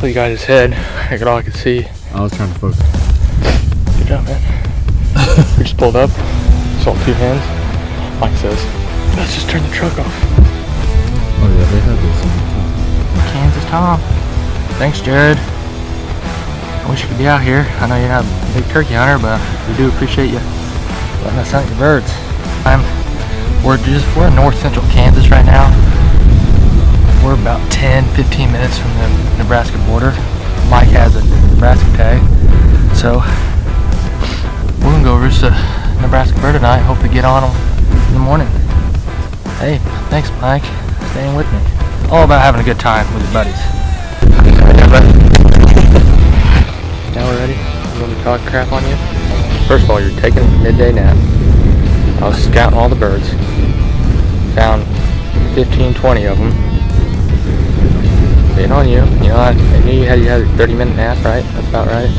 Well, he got his head. I got all I could see. I was trying to focus. Good job, man. We just pulled up. Saw 2 hands. Mike says, let's just turn the truck off. Oh yeah, they have this in Kansas Tom. Thanks, Jared. I wish you could be out here. I know you're not a big turkey hunter, but we do appreciate you letting us hunt your birds. We're in north central Kansas right now. We're about 10-15 minutes from the Nebraska border. Mike has a Nebraska tag, so we're gonna go roost a Nebraska bird tonight. Hopefully get on them in the morning. Hey, thanks, Mike, staying with me. All about having a good time with your buddies. Now we're ready. You want me to talk crap on you? First of all, you're taking a midday nap. I was scouting all the birds. Found 15-20 of them. Being on you. You know, I knew you had a 30-minute nap, right? That's about right.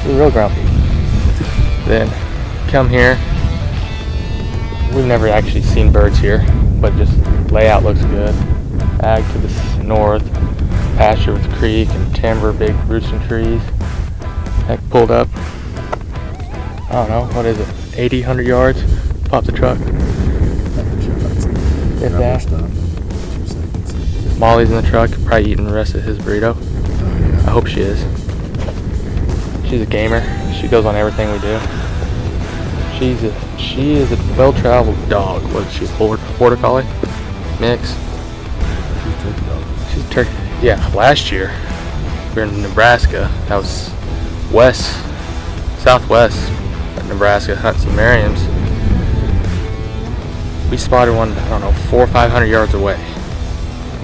You're real grumpy. Then come here. We've never actually seen birds here, but just layout looks good. Ag to the north, pasture with creek and timber, big roosting trees. Heck, pulled up. I don't know, what is it? 80, 100 yards. Pop the truck. If that. Molly's in the truck, probably eating the rest of his burrito. I hope she is. She's a gamer. She goes on everything we do. She is a well-traveled dog. What is she, border collie? Mix? She's a turkey. Yeah, last year we were in Nebraska. That was southwest of Nebraska, hunting some Merriams. We spotted one, I don't know, 400 or 500 yards away.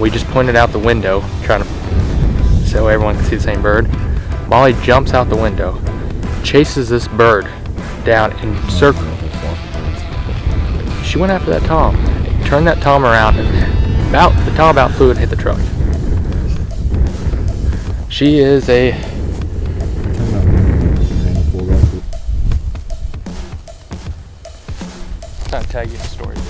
We just pointed out the window, trying to so everyone can see the same bird. Molly jumps out the window, chases this bird down in circle. She went after that tom, turned that tom around, and the tom about flew and hit the truck. She is a... Time to tell you a story, dude.